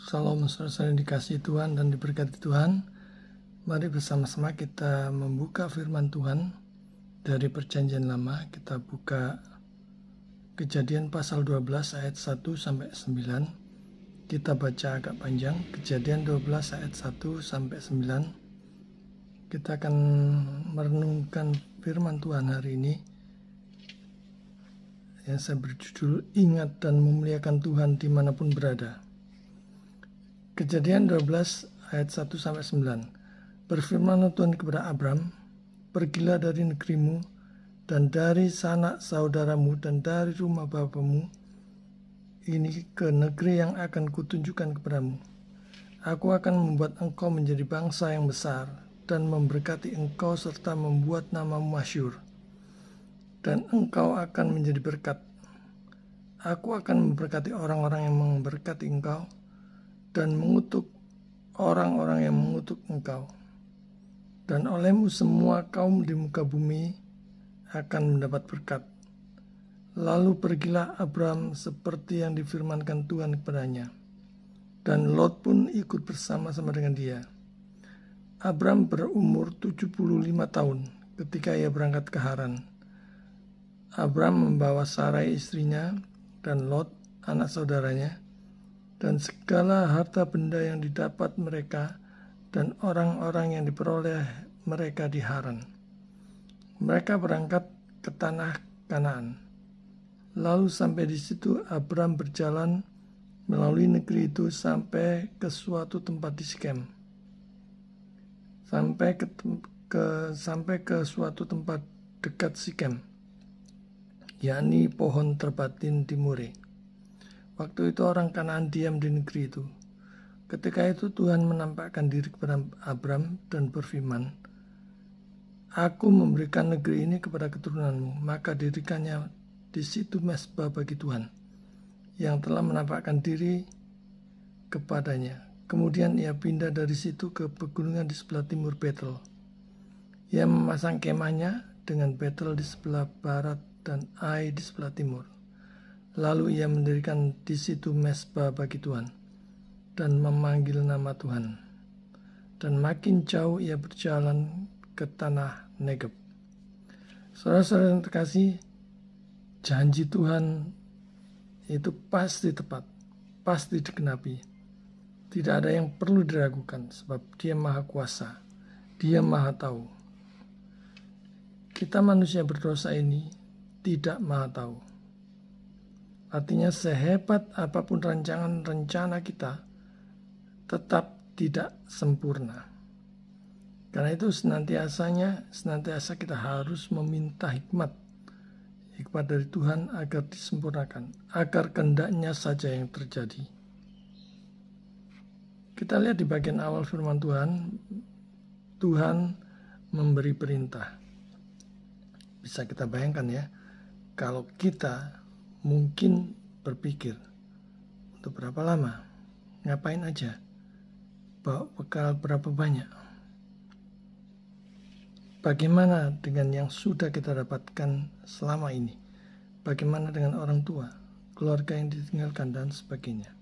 Salam saudara yang dikasihi Tuhan dan diberkati Tuhan. Mari bersama-sama kita membuka firman Tuhan dari Perjanjian Lama. Kita buka Kejadian pasal 12 ayat 1 sampai 9. Kita baca agak panjang. Kejadian 12 ayat 1 sampai 9. Kita akan merenungkan firman Tuhan hari ini yang saya berjudul Ingat dan Memuliakan Tuhan dimanapun berada. Kejadian 12 ayat 1 sampai 9. Berfirmanlah Tuhan kepada Abram, pergilah dari negerimu dan dari sanak saudaramu dan dari rumah bapamu ini ke negeri yang akan kutunjukkan kepadamu. Aku akan membuat engkau menjadi bangsa yang besar dan memberkati engkau serta membuat namamu masyhur. Dan engkau akan menjadi berkat. Aku akan memberkati orang-orang yang memberkati engkau dan mengutuk orang-orang yang mengutuk engkau. Dan olehmu semua kaum di muka bumi akan mendapat berkat. Lalu pergilah Abram seperti yang difirmankan Tuhan kepadanya. Dan Lot pun ikut bersama-sama dengan dia. Abram berumur 75 tahun ketika ia berangkat ke Haran. Abram membawa Sarai istrinya dan Lot anak saudaranya dan segala harta benda yang didapat mereka dan orang-orang yang diperoleh mereka di Haran. Mereka berangkat ke tanah Kanaan. Lalu sampai di situ Abram berjalan melalui negeri itu sampai ke suatu tempat di Sikem. Sampai ke suatu tempat dekat Sikem, yakni pohon terbatin di More. Waktu itu orang Kanaan diam di negeri itu. Ketika itu Tuhan menampakkan diri kepada Abram dan berfirman, Aku memberikan negeri ini kepada keturunanmu, maka dirikannya di situ mezbah bagi Tuhan, yang telah menampakkan diri kepadanya. Kemudian ia pindah dari situ ke pegunungan di sebelah timur Betel. Ia memasang kemahnya dengan Betel di sebelah barat dan Ai di sebelah timur. Lalu ia mendirikan di situ mezbah bagi Tuhan dan memanggil nama Tuhan. Dan makin jauh ia berjalan ke tanah Negeb. Saudara-saudara yang terkasih, janji Tuhan itu pasti tepat, pasti digenapi. Tidak ada yang perlu diragukan sebab Dia Maha Kuasa, Dia Maha Tahu. Kita manusia berdosa ini tidak maha tahu. Artinya sehebat apapun rencana kita tetap tidak sempurna. Karena itu senantiasa kita harus meminta hikmat dari Tuhan agar disempurnakan, agar kehendaknya saja yang terjadi. Kita lihat di bagian awal firman Tuhan, Tuhan memberi perintah. Bisa kita bayangkan ya, kalau kita mungkin berpikir, untuk berapa lama? Ngapain aja? Bawa bekal berapa banyak? Bagaimana dengan yang sudah kita dapatkan selama ini? Bagaimana dengan orang tua, keluarga yang ditinggalkan dan sebagainya?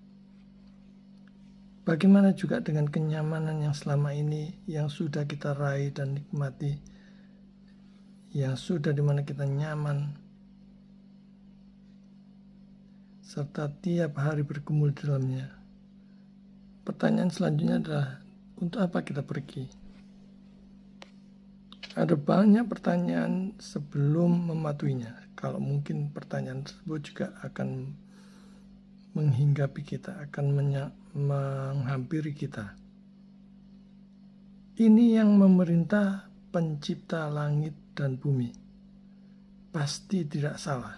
Bagaimana juga dengan kenyamanan yang selama ini yang sudah kita raih dan nikmati, yang sudah dimana kita nyaman, serta tiap hari bergumul di dalamnya. Pertanyaan selanjutnya adalah, untuk apa kita pergi? Ada banyak pertanyaan sebelum mematuhinya. Kalau mungkin pertanyaan tersebut juga akan menghinggapi kita, akan menghampiri kita. Ini yang memerintah pencipta langit dan bumi. Pasti tidak salah.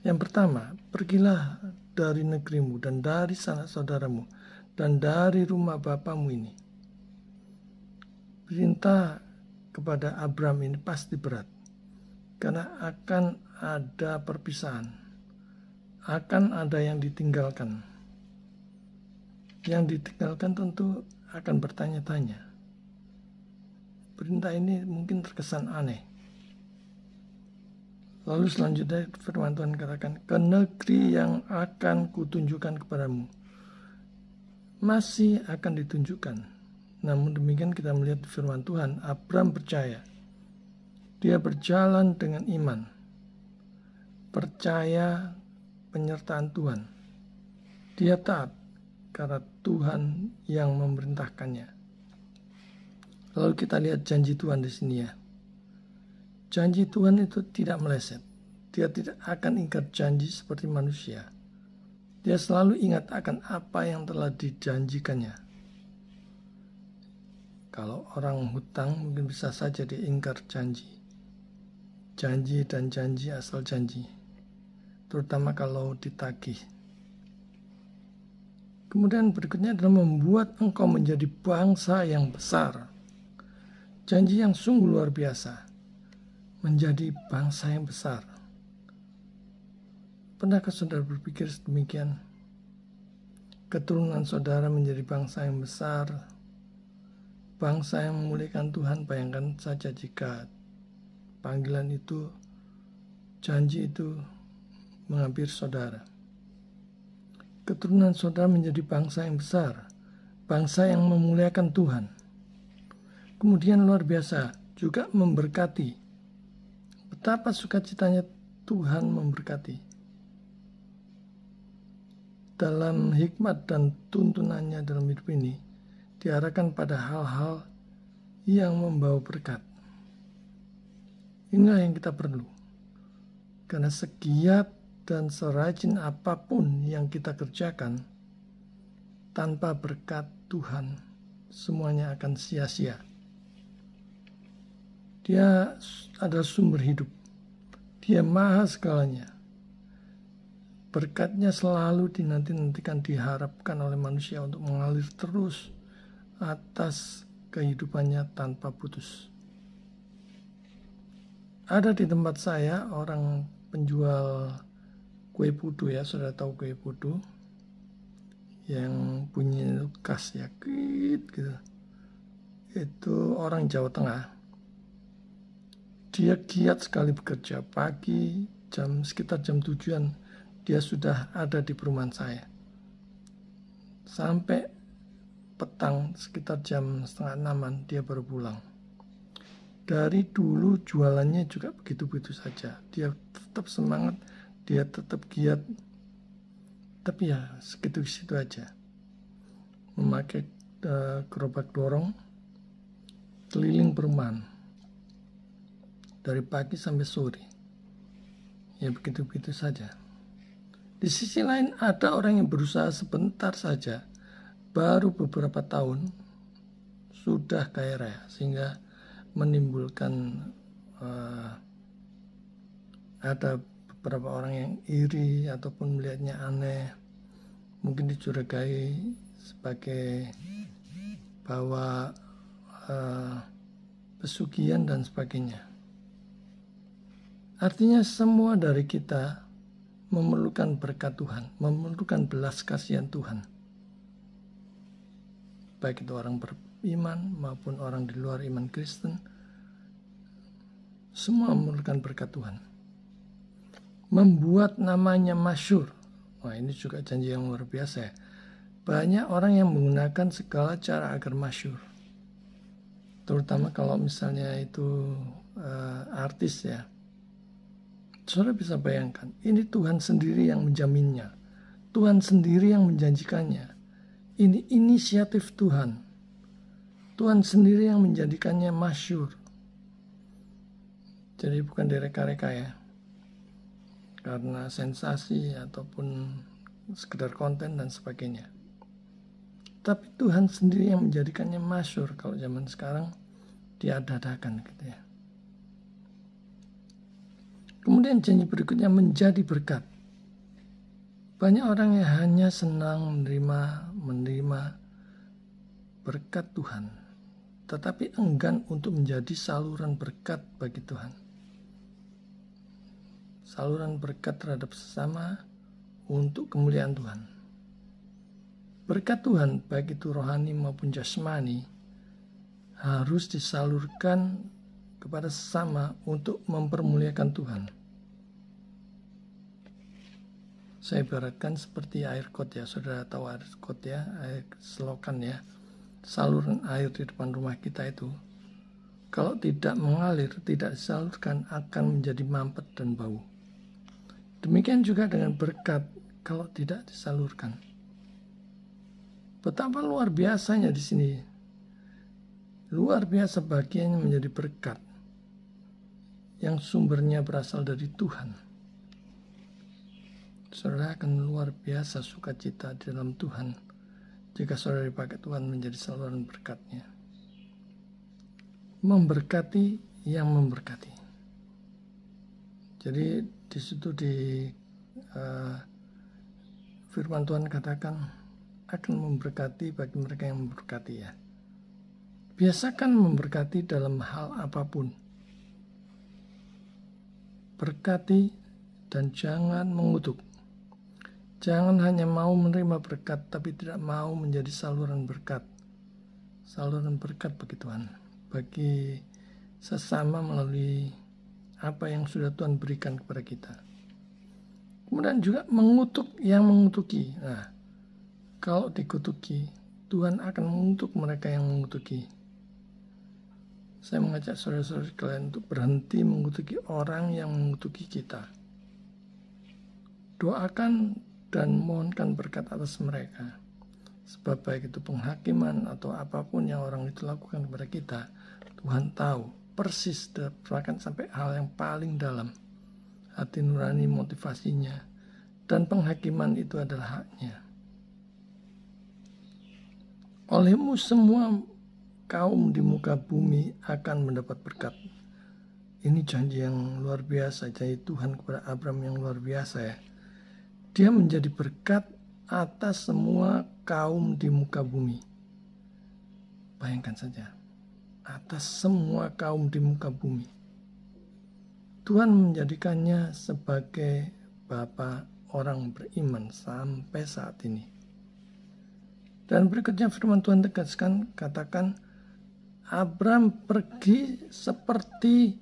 Yang pertama, pergilah dari negerimu dan dari sanak saudaramu dan dari rumah bapamu ini. Perintah kepada Abram ini pasti berat. Karena akan ada perpisahan. Akan ada yang ditinggalkan. Yang ditinggalkan tentu akan bertanya-tanya. Perintah ini mungkin terkesan aneh. Lalu selanjutnya firman Tuhan katakan, ke negeri yang akan kutunjukkan kepadamu. masih akan ditunjukkan. Namun demikian kita melihat firman Tuhan, Abram percaya. Dia berjalan dengan iman, percaya penyertaan Tuhan. Dia taat karena Tuhan yang memerintahkannya. Lalu kita lihat janji Tuhan di sini ya. Janji Tuhan itu tidak meleset. Dia tidak akan ingkar janji seperti manusia. Dia selalu ingat akan apa yang telah dijanjikannya. Kalau orang hutang mungkin bisa saja diingkar janji. Janji dan janji asal janji. Terutama kalau ditagih. Kemudian berikutnya adalah membuat engkau menjadi bangsa yang besar. Janji yang sungguh luar biasa. Menjadi bangsa yang besar. Pernahkah saudara berpikir demikian? Keturunan saudara menjadi bangsa yang besar. Bangsa yang memuliakan Tuhan. Bayangkan saja jika panggilan itu, janji itu menghampiri saudara. Keturunan saudara menjadi bangsa yang besar, bangsa yang memuliakan Tuhan. Kemudian luar biasa juga memberkati. Betapa sukacitanya Tuhan memberkati. Dalam hikmat dan tuntunannya dalam hidup ini, diarahkan pada hal-hal yang membawa berkat. Inilah yang kita perlu. Karena segiat dan serajin apapun yang kita kerjakan, tanpa berkat Tuhan, semuanya akan sia-sia. Dia adalah sumber hidup. Dia maha segalanya. Berkatnya selalu dinanti-nantikan, diharapkan oleh manusia untuk mengalir terus atas kehidupannya tanpa putus. Ada di tempat saya orang penjual kue putu ya, saudara tahu kue putu yang bunyinya khas ya, gitu. Itu orang Jawa Tengah. Dia giat sekali bekerja. Pagi sekitar jam 7-an dia sudah ada di perumahan saya. Sampai petang sekitar jam 5:30 dia baru pulang. Dari dulu jualannya juga begitu-begitu saja. Dia tetap semangat, dia tetap giat. Tapi ya segitu-segitu aja. Memakai gerobak dorong keliling perumahan. Dari pagi sampai sore. Ya begitu-begitu saja. Di sisi lain ada orang yang berusaha sebentar saja. Baru beberapa tahun sudah kaya raya. Sehingga menimbulkan ada beberapa orang yang iri ataupun melihatnya aneh, mungkin dicurigai sebagai bawa pesugihan dan sebagainya. Artinya semua dari kita memerlukan berkat Tuhan, memerlukan belas kasihan Tuhan, baik itu orang beriman maupun orang di luar iman Kristen. Semua memerlukan berkat Tuhan. Membuat namanya masyhur. Wah, ini juga janji yang luar biasa ya. Banyak orang yang menggunakan segala cara agar masyhur. Terutama kalau misalnya itu artis ya. Saudara bisa bayangkan, ini Tuhan sendiri yang menjaminnya. Tuhan sendiri yang menjanjikannya. Ini inisiatif Tuhan. Tuhan sendiri yang menjadikannya masyhur. Jadi bukan direka-reka ya. Karena sensasi ataupun sekedar konten dan sebagainya. Tapi Tuhan sendiri yang menjadikannya masyhur. Kalau zaman sekarang diada-adakan gitu ya. Kemudian janji berikutnya menjadi berkat. Banyak orang yang hanya senang menerima berkat Tuhan, tetapi enggan untuk menjadi saluran berkat bagi Tuhan. Saluran berkat terhadap sesama untuk kemuliaan Tuhan. Berkat Tuhan, baik itu rohani maupun jasmani, harus disalurkan kepada sesama untuk mempermuliakan Tuhan. Saya ibaratkan seperti air got ya, saudara tahu air got ya, air selokan ya, saluran air di depan rumah kita itu. Kalau tidak mengalir, tidak disalurkan, akan menjadi mampet dan bau. Demikian juga dengan berkat, kalau tidak disalurkan. Betapa luar biasanya di sini. Luar biasa bagiannya menjadi berkat yang sumbernya berasal dari Tuhan. Saudara akan luar biasa sukacita di dalam Tuhan jika saudara dipakai Tuhan menjadi saluran berkat-Nya. Memberkati yang memberkati. Jadi di situ di firman Tuhan katakan akan memberkati bagi mereka yang memberkati ya. Biasakan memberkati dalam hal apapun. Berkati dan jangan mengutuk. Jangan hanya mau menerima berkat tapi tidak mau menjadi saluran berkat. Saluran berkat bagi Tuhan, bagi sesama melalui apa yang sudah Tuhan berikan kepada kita. Kemudian juga mengutuk yang mengutuki. Nah, kalau dikutuki, Tuhan akan mengutuk mereka yang mengutuki. Saya mengajak saudara-saudara kalian untuk berhenti mengutuki orang yang mengutuki kita. Doakan dan mohonkan berkat atas mereka. Sebab baik itu penghakiman atau apapun yang orang itu lakukan kepada kita, Tuhan tahu persis, bahkan sampai hal yang paling dalam. Hati nurani motivasinya dan penghakiman itu adalah haknya. Olehmu semua kaum di muka bumi akan mendapat berkat. Ini janji yang luar biasa, janji Tuhan kepada Abraham yang luar biasa ya. Dia menjadi berkat atas semua kaum di muka bumi. Bayangkan saja, atas semua kaum di muka bumi. Tuhan menjadikannya sebagai bapa orang beriman sampai saat ini. Dan berikutnya firman Tuhan tegaskan, katakan, Abram pergi seperti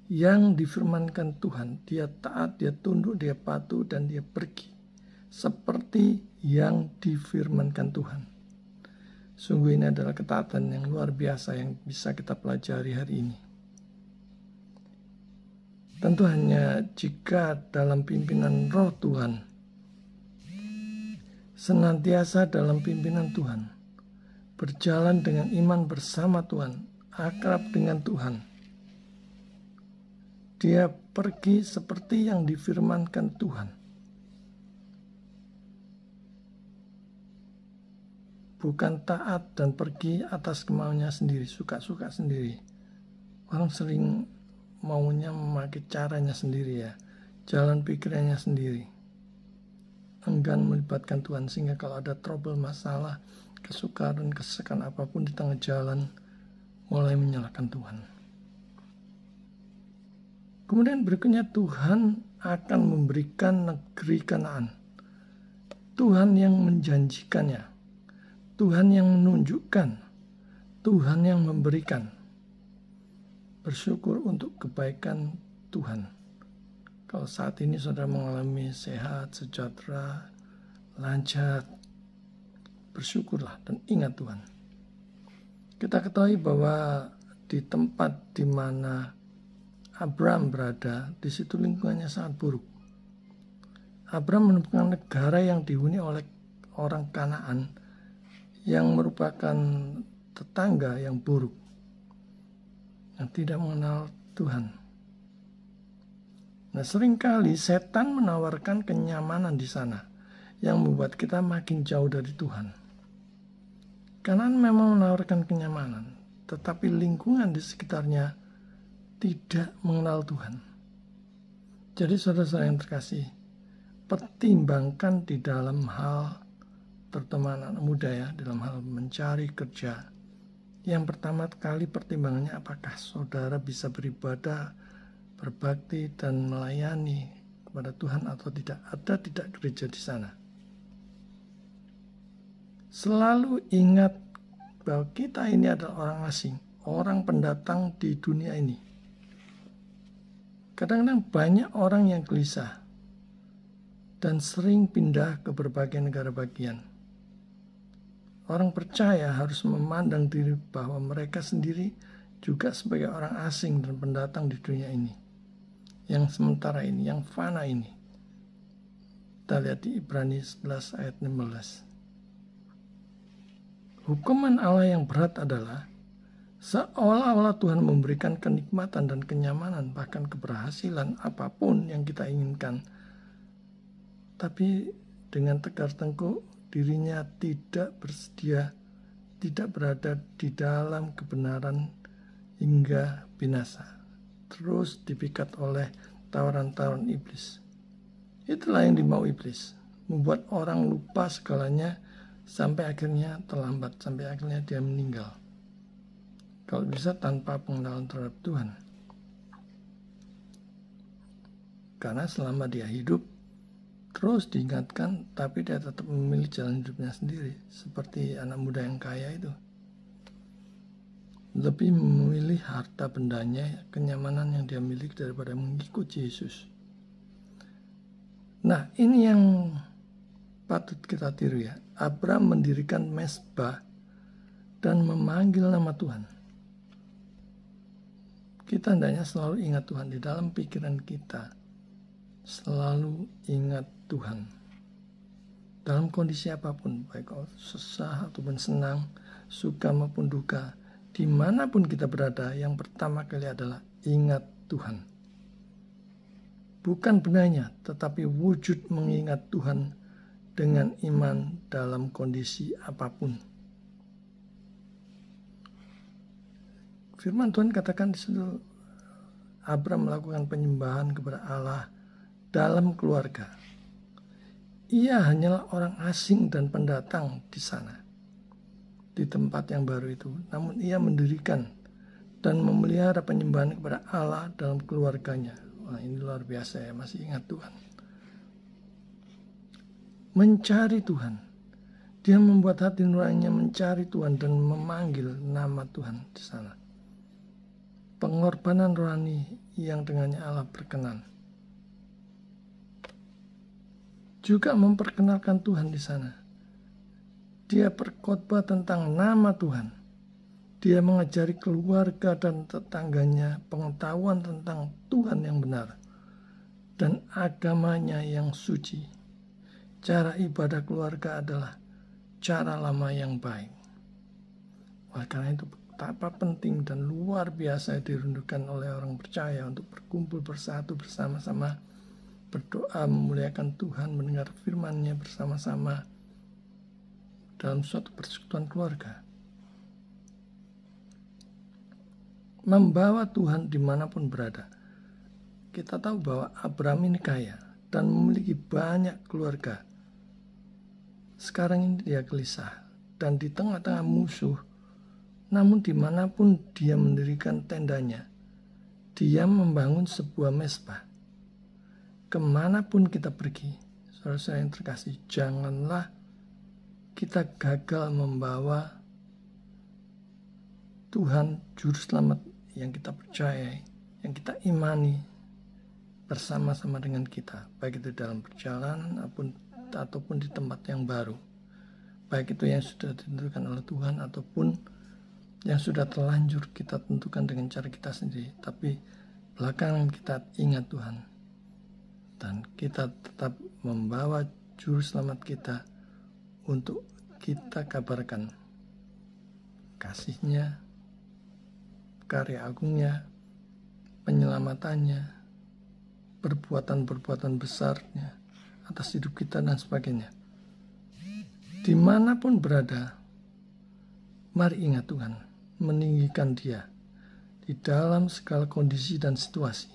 yang difirmankan Tuhan. Dia taat, dia tunduk, dia patuh, dan dia pergi. Seperti yang difirmankan Tuhan. Sungguh ini adalah ketaatan yang luar biasa yang bisa kita pelajari hari ini. Tentu hanya jika dalam pimpinan roh Tuhan, senantiasa dalam pimpinan Tuhan, berjalan dengan iman bersama Tuhan, akrab dengan Tuhan. Dia pergi seperti yang difirmankan Tuhan. Bukan taat dan pergi atas kemauannya sendiri, suka-suka sendiri. Orang sering maunya memakai caranya sendiri ya, jalan pikirannya sendiri. Enggan melibatkan Tuhan sehingga kalau ada trouble, masalah, kesukaran, kesekan apapun di tengah jalan, mulai menyalahkan Tuhan. Kemudian berikutnya Tuhan akan memberikan negeri Kanaan. Tuhan yang menjanjikannya. Tuhan yang menunjukkan. Tuhan yang memberikan. Bersyukur untuk kebaikan Tuhan. Kalau saat ini saudara mengalami sehat, sejahtera, lancar, bersyukurlah dan ingat Tuhan. Kita ketahui bahwa di tempat di mana Abram berada, di situ lingkungannya sangat buruk. Abram menemukan negara yang dihuni oleh orang Kanaan yang merupakan tetangga yang buruk, yang tidak mengenal Tuhan. Nah, seringkali setan menawarkan kenyamanan di sana yang membuat kita makin jauh dari Tuhan. Kanaan memang menawarkan kenyamanan, tetapi lingkungan di sekitarnya tidak mengenal Tuhan. Jadi saudara-saudara yang terkasih, pertimbangkan di dalam hal terutama anak muda ya, dalam hal mencari kerja. Yang pertama kali pertimbangannya apakah saudara bisa beribadah, berbakti dan melayani kepada Tuhan atau tidak. Ada tidak gereja di sana. Selalu ingat bahwa kita ini adalah orang asing, orang pendatang di dunia ini. Kadang-kadang banyak orang yang gelisah. dan sering pindah ke berbagai negara bagian. Orang percaya harus memandang diri bahwa mereka sendiri juga sebagai orang asing dan pendatang di dunia ini, yang sementara ini, yang fana ini. Kita lihat di Ibrani 11 ayat 16. Hukuman Allah yang berat adalah seolah-olah Tuhan memberikan kenikmatan dan kenyamanan, bahkan keberhasilan apapun yang kita inginkan. Tapi dengan tegar tengkuk, dirinya tidak bersedia, tidak berada di dalam kebenaran hingga binasa. Terus dipikat oleh tawaran-tawaran iblis. Itulah yang dimau iblis, membuat orang lupa segalanya sampai akhirnya terlambat, sampai akhirnya dia meninggal. Kalau bisa tanpa pengenalan terhadap Tuhan. Karena selama dia hidup, terus diingatkan, tapi dia tetap memilih jalan hidupnya sendiri. Seperti anak muda yang kaya itu. Lebih memilih harta bendanya, kenyamanan yang dia miliki daripada mengikuti Yesus. Nah, ini yang patut kita tiru ya. Abraham mendirikan mezbah dan memanggil nama Tuhan. Kita hendaknya selalu ingat Tuhan di dalam pikiran kita. Selalu ingat Tuhan. Dalam kondisi apapun, baik susah ataupun senang, suka maupun duka, dimanapun kita berada, yang pertama kali adalah ingat Tuhan. Bukan benarnya, tetapi wujud mengingat Tuhan dengan iman dalam kondisi apapun. Firman Tuhan katakan di situ, Abraham melakukan penyembahan kepada Allah dalam keluarga. Ia hanyalah orang asing dan pendatang di sana, di tempat yang baru itu. Namun ia mendirikan dan memelihara penyembahan kepada Allah dalam keluarganya. Wah, ini luar biasa ya, masih ingat Tuhan. Mencari Tuhan. Dia membuat hati nuraninya mencari Tuhan dan memanggil nama Tuhan di sana. Pengorbanan rohani yang dengannya Allah berkenan. Juga memperkenalkan Tuhan di sana. Dia berkhotbah tentang nama Tuhan. Dia mengajari keluarga dan tetangganya pengetahuan tentang Tuhan yang benar dan agamanya yang suci. Cara ibadah keluarga adalah cara lama yang baik. Oleh karena itu betapa penting dan luar biasa dirindukan oleh orang percaya untuk berkumpul bersatu bersama-sama, berdoa memuliakan Tuhan, mendengar firman-Nya bersama-sama dalam suatu persekutuan keluarga. Membawa Tuhan dimanapun berada. Kita tahu bahwa Abraham ini kaya dan memiliki banyak keluarga. Sekarang ini dia gelisah dan di tengah-tengah musuh. Namun dimanapun dia mendirikan tendanya, dia membangun sebuah mezbah. Kemanapun kita pergi, saudara-saudara yang terkasih, janganlah kita gagal membawa Tuhan Juru Selamat yang kita percayai, yang kita imani bersama-sama dengan kita, baik itu dalam perjalanan ataupun di tempat yang baru, baik itu yang sudah ditentukan oleh Tuhan ataupun yang sudah terlanjur kita tentukan dengan cara kita sendiri. Tapi belakangan kita ingat Tuhan dan kita tetap membawa Juru Selamat kita untuk kita kabarkan kasih-Nya, karya agungnya, penyelamatannya, perbuatan-perbuatan besarnya atas hidup kita dan sebagainya. Dimanapun berada, mari ingat Tuhan, meninggikan Dia di dalam segala kondisi dan situasi.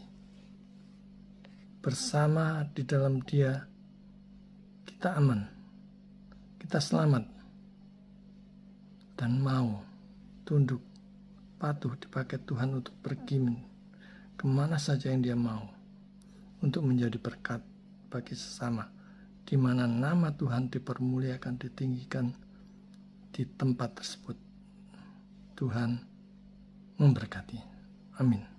Bersama di dalam Dia, kita aman, kita selamat, dan mau tunduk, patuh dipakai Tuhan untuk pergi kemana saja yang Dia mau, untuk menjadi berkat bagi sesama, di mana nama Tuhan dipermuliakan, ditinggikan di tempat tersebut. Tuhan memberkati. Amin.